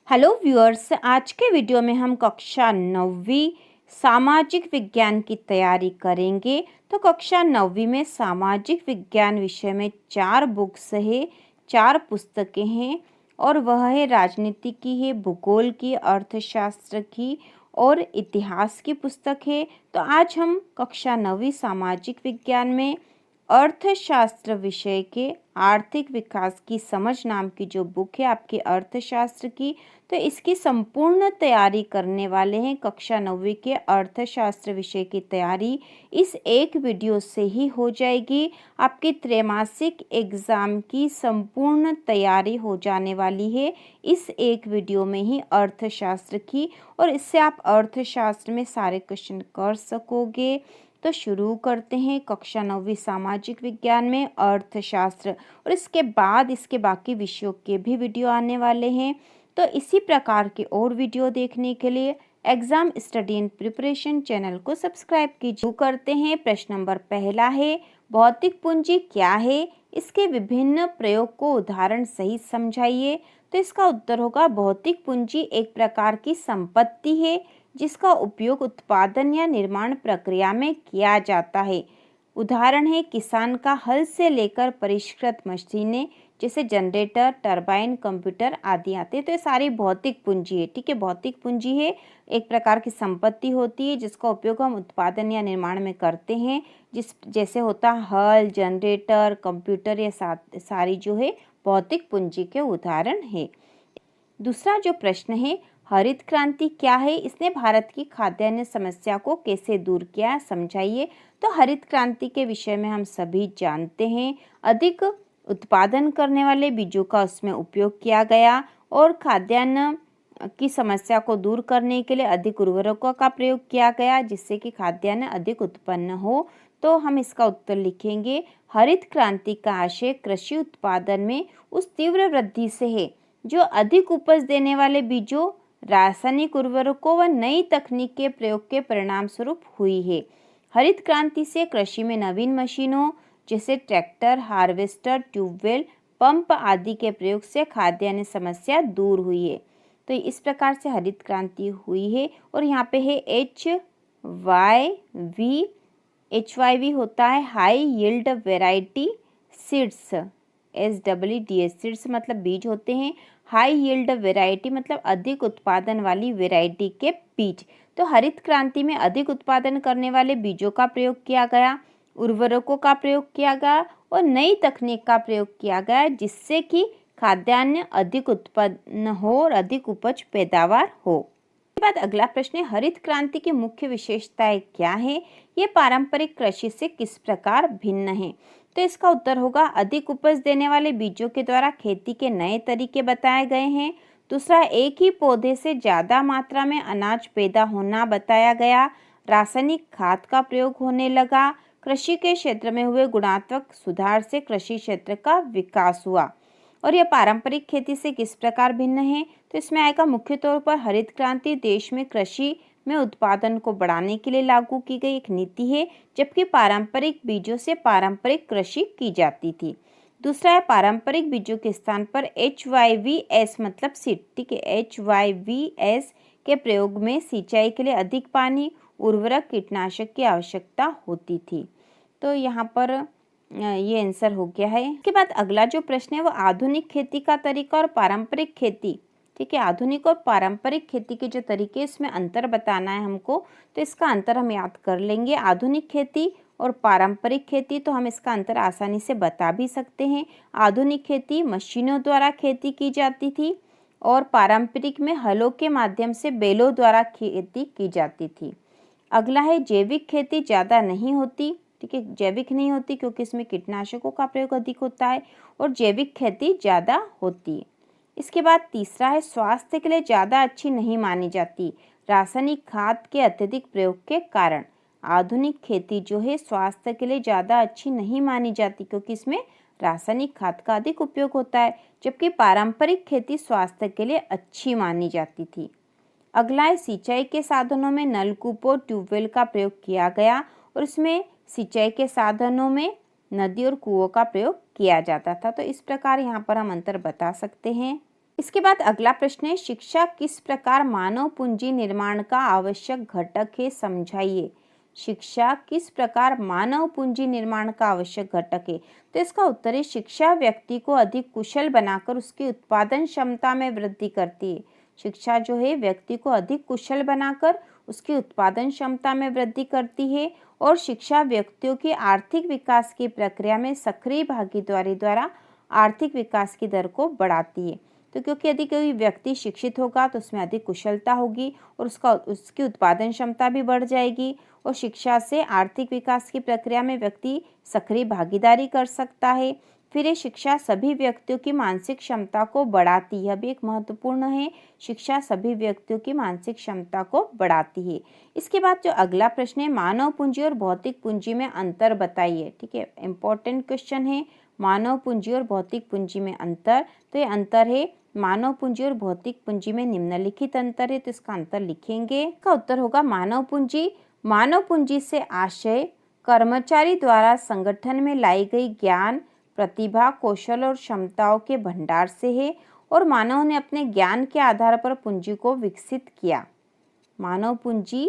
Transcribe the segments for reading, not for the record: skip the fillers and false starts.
Hello viewers, आज के video में हम कक्षा 9वीं सामाजिक विज्ञान की तैयारी करेंगे। तो कक्षा 9वीं में सामाजिक विज्ञान विषय में 4 बुक्स है, 4 पुस्तकें हैं और वह है राजनीति की है, भूगोल की, अर्थशास्त्र की और इतिहास की पुस्तक है। तो आज हम कक्षा 9वीं सामाजिक विज्ञान में अर्थशास्त्र विषय के आर्थिक विकास की समझ नाम की जो बुक है आपके अर्थशास्त्र की, तो इसकी संपूर्ण तैयारी करने वाले हैं। कक्षा 9वीं के अर्थशास्त्र विषय की तैयारी इस एक वीडियो से ही हो जाएगी। आपकी त्रैमासिक एग्जाम की संपूर्ण तैयारी हो जाने वाली है इस एक वीडियो में ही अर्थशास्त्र की, और इससे आप अर्थशास्त्र में सारे क्वेश्चन कर सकोगे। तो शुरू करते हैं कक्षा 9वीं सामाजिक विज्ञान में अर्थशास्त्र, और इसके बाद इसके बाकी विषयों के भी वीडियो आने वाले हैं। तो इसी प्रकार के और वीडियो देखने के लिए exam study and preparation channel को सब्सक्राइब कीजिए। शुरू करते हैं। प्रश्न नंबर पहला है, भौतिक पूंजी क्या है? इसके विभिन्न प्रयोग को उदाहरण सहित समझाइए। तो इसका उत्तर होगा, भौतिक पूंजी एक प्रकार की संपत्ति है जिसका उपयोग उत्पादन या निर्माण प्रक्रिया में किया जाता है। उदाहरण है किसान का हल से लेकर परिष्कृत मशीनें जैसे जनरेटर, टरबाइन, कंप्यूटर आदि आते हैं। तो ये सारी भौतिक पूंजी है। ठीक है, भौतिक पूंजी है, एक प्रकार की संपत्ति होती है जिसका उपयोग हम उत्पादन या निर्माण में करते हैं, जैसे होता हल, जनरेटर, कंप्यूटर, ये सारी जो है भौतिक पूंजी के उदाहरण है। दूसरा जो प्रश्न है, हरित क्रांति क्या है? इसने भारत की खाद्यान्न समस्या को कैसे दूर किया, समझाइए। तो हरित क्रांति के विषय में हम सभी जानते हैं, अधिक उत्पादन करने वाले बीजों का उसमें उपयोग किया गया और खाद्यान्न की समस्या को दूर करने के लिए अधिक उर्वरकों का प्रयोग किया गया जिससे कि खाद्यान्न अधिक उत्पन्न हो। तो हम इसका उत्तर लिखेंगे, हरित क्रांति का आशय कृषि उत्पादन में उस तीव्र वृद्धि से है जो अधिक उपज देने वाले बीजों, रासायनिक उर्वरकों व नई तकनीक के प्रयोग के परिणाम स्वरूप हुई है। हरित क्रांति से कृषि में नवीन मशीनों जैसे ट्रैक्टर, हार्वेस्टर, ट्यूबवेल, पंप आदि के प्रयोग से खाद्यान्न समस्या दूर हुई है। तो इस प्रकार से हरित क्रांति हुई है। और यहाँ पे है HYV होता है high yield variety seeds, SWDS seeds मतलब बीज होते हैं, हाई यील्ड वेराइटी मतलब अधिक उत्पादन वाली वेराइटी के बीज। तो हरित क्रांति में अधिक उत्पादन करने वाले बीजों का प्रयोग किया गया, उर्वरकों का प्रयोग किया गया और नई तकनीक का प्रयोग किया गया जिससे कि खाद्यान्न अधिक उत्पन्न हो और अधिक उपज पैदावार हो। इसके बाद अगला प्रश्न है, हरित क्रांति की मुख्य विशेषताएं क्या है? ये पारंपरिक कृषि से किस प्रकार भिन्न है? तो इसका उत्तर होगा, अधिक उपज देने वाले बीजों के द्वारा खेती के नए तरीके बताए गए हैं। दूसरा, एक ही पौधे से ज्यादा मात्रा में अनाज पैदा होना बताया गया। रासायनिक खाद का प्रयोग होने लगा। कृषि के क्षेत्र में हुए गुणात्मक सुधार से कृषि क्षेत्र का विकास हुआ। और यह पारंपरिक खेती से किस प्रकार भिन्न है? तो इसमें आएगा, मुख्य तौर पर हरित क्रांति देश में कृषि में उत्पादन को बढ़ाने के लिए लागू की गई एक नीति है, जबकि पारंपरिक बीजों से पारंपरिक कृषि की जाती थी। दूसरा है, पारंपरिक बीजों के स्थान पर HYVS मतलब सीड, ठीक है, HYVS के प्रयोग में सिंचाई के लिए अधिक पानी, उर्वरक, कीटनाशक की आवश्यकता होती थी। तो यहाँ पर ये आंसर हो गया है। इसके बाद अगला जो प्रश्न है वो आधुनिक खेती का तरीका और पारंपरिक खेती, ठीक है, आधुनिक और पारंपरिक खेती के जो तरीके इसमें अंतर बताना है हमको। तो इसका अंतर हम याद कर लेंगे, आधुनिक खेती और पारंपरिक खेती। तो हम इसका अंतर आसानी से बता भी सकते हैं। आधुनिक खेती मशीनों द्वारा खेती की जाती थी और पारंपरिक में हलों के माध्यम से बैलों द्वारा खेती की जाती थी। अगला है, जैविक खेती ज़्यादा नहीं होती, ठीक है, जैविक नहीं होती क्योंकि इसमें कीटनाशकों का प्रयोग अधिक होता है और जैविक खेती ज़्यादा होती है। इसके बाद तीसरा है, स्वास्थ्य के लिए ज़्यादा अच्छी नहीं मानी जाती, रासायनिक खाद के अत्यधिक प्रयोग के कारण। आधुनिक खेती जो है स्वास्थ्य के लिए ज़्यादा अच्छी नहीं मानी जाती क्योंकि इसमें रासायनिक खाद का अधिक उपयोग होता है, जबकि पारंपरिक खेती स्वास्थ्य के लिए अच्छी मानी जाती थी। अगला है, सिंचाई के साधनों में नलकूपों, ट्यूबवेल का प्रयोग किया गया और इसमें सिंचाई के साधनों में नदी और कुओं का प्रयोग किया जाता था। तो इस प्रकार यहाँ पर हम अंतर बता सकते हैं। इसके बाद अगला प्रश्न है, शिक्षा किस प्रकार मानव पूंजी निर्माण का आवश्यक घटक है, समझाइए। शिक्षा किस प्रकार मानव पूंजी निर्माण का आवश्यक घटक है? तो इसका उत्तर है, शिक्षा व्यक्ति को अधिक कुशल बनाकर उसकी उत्पादन क्षमता में वृद्धि करती है। शिक्षा जो है व्यक्ति को अधिक कुशल बनाकर उसकी उत्पादन क्षमता में वृद्धि करती है और शिक्षा व्यक्तियों की आर्थिक विकास की प्रक्रिया में सक्रिय भागीदारी द्वारा आर्थिक विकास की दर को बढ़ाती है। तो क्योंकि यदि कोई व्यक्ति शिक्षित होगा तो उसमें अधिक कुशलता होगी और उसकी उत्पादन क्षमता भी बढ़ जाएगी और शिक्षा से आर्थिक विकास की प्रक्रिया में व्यक्ति सक्रिय भागीदारी कर सकता है। फिर ये शिक्षा सभी व्यक्तियों की मानसिक क्षमता को बढ़ाती है, भी एक महत्वपूर्ण है, शिक्षा सभी व्यक्तियों की मानसिक क्षमता को बढ़ाती है। इसके बाद जो अगला प्रश्न है, मानव पूंजी और भौतिक पूंजी में अंतर बताइए। ठीक है, इंपॉर्टेंट क्वेश्चन है, मानव पूंजी और भौतिक पूंजी में अंतर। तो ये अंतर है, मानव पूंजी और भौतिक पूंजी में निम्नलिखित अंतर है, तो इसका अंतर लिखेंगे। इसका उत्तर होगा मानव पूंजी। मानव पूंजी से आशय कर्मचारी द्वारा संगठन में लाई गई ज्ञान, प्रतिभा, कौशल और क्षमताओं के भंडार से है और मानव ने अपने ज्ञान के आधार पर पूंजी को विकसित किया। मानव पूंजी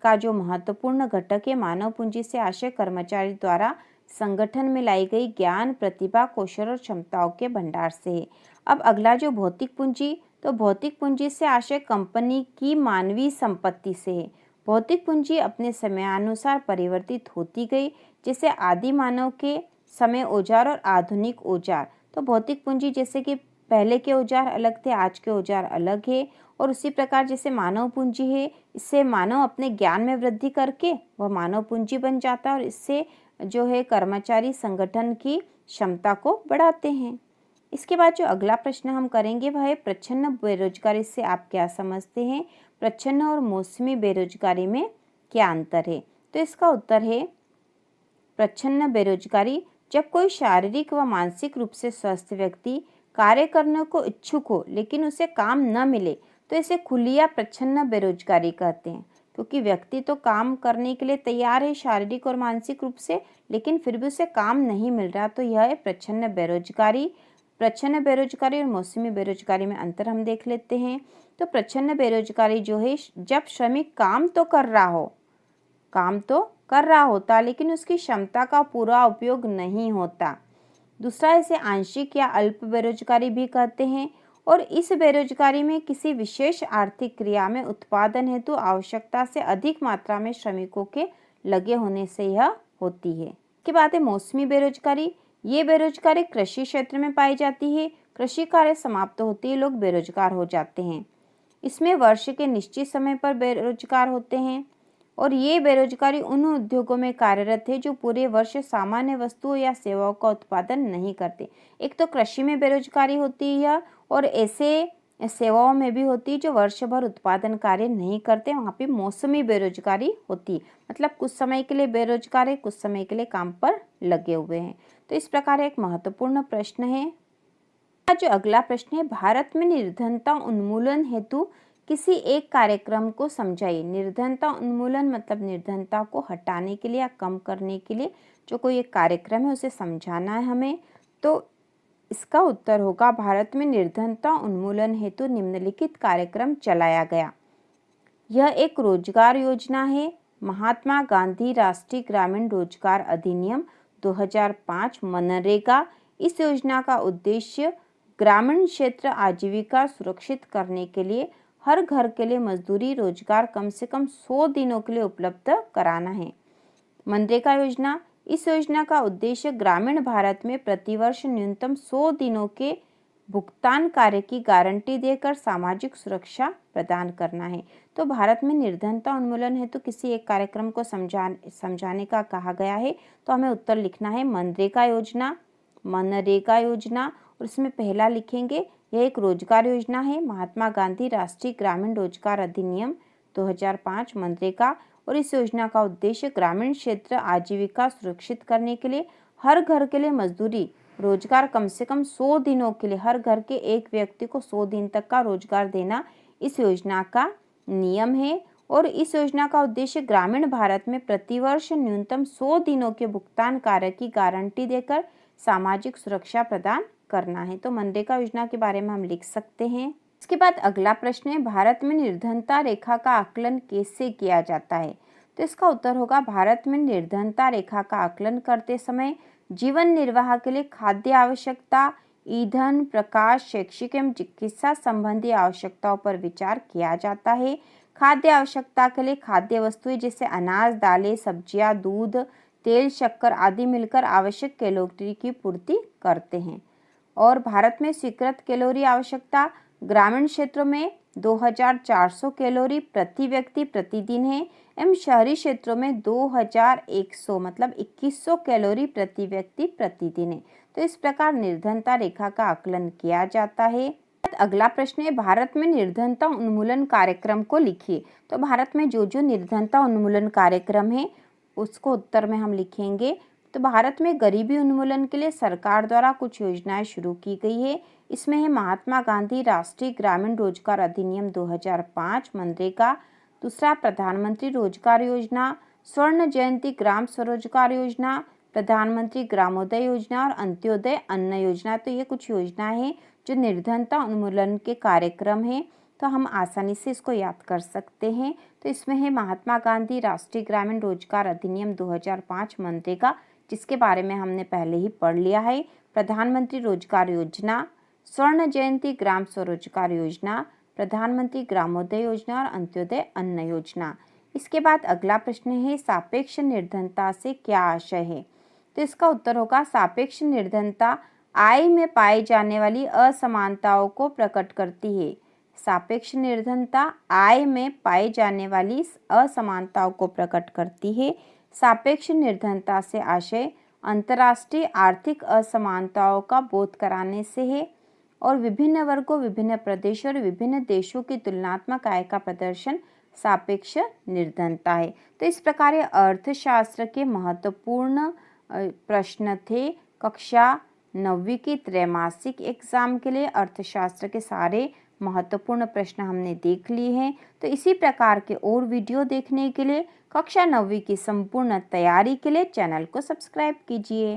का जो महत्वपूर्ण घटक है, मानव पूंजी से आशय कर्मचारी द्वारा संगठन में लाई गई ज्ञान, प्रतिभा, कौशल और क्षमताओं के भंडार से है। अब अगला जो भौतिक पूंजी, तो भौतिक पूंजी से आशय कंपनी की मानवीय संपत्ति से है। भौतिक पूंजी अपने समयानुसार परिवर्तित होती गई, जैसे आदि मानव के समय औजार और आधुनिक औजार। तो भौतिक पूंजी जैसे कि पहले के औजार अलग थे, आज के औजार अलग है, और उसी प्रकार जैसे मानव पूंजी है, इससे मानव अपने ज्ञान में वृद्धि करके वह मानव पूंजी बन जाता है और इससे जो है कर्मचारी संगठन की क्षमता को बढ़ाते हैं। इसके बाद जो अगला प्रश्न हम करेंगे वह है, प्रच्छन्न बेरोजगारी से आप क्या समझते हैं? प्रच्छन्न और मौसमी बेरोजगारी में क्या अंतर है? तो इसका उत्तर है, प्रच्छन्न बेरोजगारी जब कोई शारीरिक व मानसिक रूप से स्वस्थ व्यक्ति कार्य करने को इच्छुक हो लेकिन उसे काम न मिले तो इसे खुली या प्रच्छन्न बेरोजगारी कहते हैं। क्योंकि व्यक्ति तो काम करने के लिए तैयार है शारीरिक और मानसिक रूप से, लेकिन फिर भी उसे काम नहीं मिल रहा, तो यह है प्रच्छन्न बेरोजगारी। प्रच्छन्न बेरोजगारी और मौसमी बेरोजगारी में अंतर हम देख लेते हैं। तो प्रच्छन्न बेरोजगारी जो है, जब श्रमिक काम तो कर रहा होता लेकिन उसकी क्षमता का पूरा उपयोग नहीं होता। दूसरा इसे आंशिक या अल्प बेरोजगारी भी कहते हैं और इस बेरोजगारी में किसी विशेष आर्थिक क्रिया में उत्पादन हेतु आवश्यकता से अधिक मात्रा में श्रमिकों के लगे होने से यह होती है। इसके बाद है मौसमी बेरोजगारी। ये बेरोजगारी कृषि क्षेत्र में पाई जाती है। कृषि कार्य समाप्त होते ही लोग बेरोजगार हो जाते हैं। इसमें वर्ष के निश्चित समय पर बेरोजगार होते हैं और ये बेरोजगारी उन उद्योगों में कार्यरत है जो पूरे वर्ष सामान्य वस्तुओं या सेवाओं का उत्पादन नहीं करते। एक तो कृषि में बेरोजगारी होती है और ऐसे सेवाओं में भी होती है जो वर्ष भर उत्पादन कार्य नहीं करते, वहाँ पे मौसमी बेरोजगारी होती है। मतलब कुछ समय के लिए बेरोजगार है, कुछ समय के लिए काम पर लगे हुए हैं। तो इस प्रकार एक महत्वपूर्ण प्रश्न है। जो अगला प्रश्न है, भारत में निर्धनता उन्मूलन हेतु किसी एक कार्यक्रम को समझाइए। निर्धनता उन्मूलन मतलब निर्धनता को हटाने के लिए या कम करने के लिए जो कोई एक कार्यक्रम है उसे समझाना है हमें। तो इसका उत्तर होगा, भारत में निर्धनता उन्मूलन हेतु निम्नलिखित कार्यक्रम चलाया गया। यह एक रोजगार योजना है। महात्मा गांधी राष्ट्रीय ग्रामीण रोजगार अधिनियम 2005 मनरेगा। इस योजना का उद्देश्य ग्रामीण क्षेत्र आजीविका सुरक्षित करने के लिए हर घर के लिए मजदूरी रोजगार कम से कम 100 दिनों के लिए उपलब्ध कराना है। मनरेगा योजना, इस योजना का उद्देश्य ग्रामीण भारत में प्रतिवर्ष न्यूनतम 100 दिनों के भुगतान कार्य की गारंटी देकर सामाजिक सुरक्षा प्रदान करना है। तो भारत में निर्धनता उन्मूलन हेतु किसी एक कार्यक्रम को समझाने का कहा गया है, तो हमें उत्तर लिखना है मनरेगा योजना। मनरेगा योजना, और इसमें पहला लिखेंगे, यह एक रोजगार योजना है। महात्मा गांधी राष्ट्रीय ग्रामीण रोजगार अधिनियम 2005 मनरेगा, और इस योजना का उद्देश्य ग्रामीण क्षेत्र आजीविका सुरक्षित करने के लिए हर घर के लिए मजदूरी रोजगार कम से कम 100 दिनों के लिए, हर घर के एक व्यक्ति को 100 दिन तक का रोजगार देना इस योजना का नियम है। और इस योजना का उद्देश्य ग्रामीण भारत में प्रतिवर्ष न्यूनतम 100 दिनों के भुगतान कार्य की गारंटी देकर सामाजिक सुरक्षा प्रदान करना है। तो मनरेगा योजना के बारे में हम लिख सकते हैं। इसके बाद अगला प्रश्न है, भारत में निर्धनता रेखा का आकलन कैसे किया जाता है? तो इसका उत्तर होगा, भारत में निर्धनता रेखा का आकलन करते समय जीवन निर्वाह के लिए खाद्य आवश्यकता, ईंधन, प्रकाश, शैक्षिक एवं चिकित्सा संबंधी आवश्यकताओं पर विचार किया जाता है। खाद्य आवश्यकता के लिए खाद्य वस्तुएं जैसे अनाज, दालें, सब्जियां, दूध, तेल, शक्कर आदि मिलकर आवश्यक कैलोरी की पूर्ति करते हैं। और भारत में स्वीकृत कैलोरी आवश्यकता ग्रामीण क्षेत्रों में 2400 कैलोरी प्रति व्यक्ति प्रतिदिन है एवं शहरी क्षेत्रों में 2100 मतलब 2100 कैलोरी प्रति व्यक्ति प्रतिदिन है। तो इस प्रकार निर्धनता रेखा का आकलन किया जाता है। अगला प्रश्न है, भारत में निर्धनता उन्मूलन कार्यक्रम को लिखिए। तो भारत में जो जो निर्धनता उन्मूलन कार्यक्रम है उसको उत्तर में हम लिखेंगे। तो भारत में गरीबी उन्मूलन के लिए सरकार द्वारा कुछ योजनाएं शुरू की गई है। इसमें है महात्मा गांधी राष्ट्रीय ग्रामीण रोजगार अधिनियम 2005 मनरेगा, दूसरा प्रधानमंत्री रोजगार योजना, स्वर्ण जयंती ग्राम स्वरोजगार योजना, प्रधानमंत्री ग्रामोदय योजना और अंत्योदय अन्न योजना। तो ये कुछ योजनाएं हैं जो निर्धनता उन्मूलन के कार्यक्रम हैं। तो हम आसानी से इसको याद कर सकते हैं। तो इसमें है महात्मा गांधी राष्ट्रीय ग्रामीण रोजगार अधिनियम 2005 मनरेगा, जिसके बारे में हमने पहले ही पढ़ लिया है, प्रधानमंत्री रोजगार योजना, स्वर्ण जयंती ग्राम स्वरोजगार योजना, प्रधानमंत्री ग्रामोदय योजना और अंत्योदय अन्न योजना। इसके बाद अगला प्रश्न है, सापेक्ष निर्धनता से क्या आशय है? तो इसका उत्तर होगा, सापेक्ष निर्धनता आय में पाई जाने वाली असमानताओं को प्रकट करती है। सापेक्ष निर्धनता आय में पाई जाने वाली असमानताओं को प्रकट करती है। सापेक्ष निर्धनता से आशय अंतर्राष्ट्रीय आर्थिक असमानताओं का बोध कराने से है और विभिन्न वर्गों, विभिन्न प्रदेशों और विभिन्न देशों की तुलनात्मक आय का प्रदर्शन सापेक्ष निर्धनता है। तो इस प्रकार ये अर्थशास्त्र के महत्वपूर्ण प्रश्न थे। कक्षा 9वीं की त्रैमासिक एग्जाम के लिए अर्थशास्त्र के सारे महत्वपूर्ण प्रश्न हमने देख लिए हैं। तो इसी प्रकार के और वीडियो देखने के लिए कक्षा 9वीं की संपूर्ण तैयारी के लिए चैनल को सब्सक्राइब कीजिए।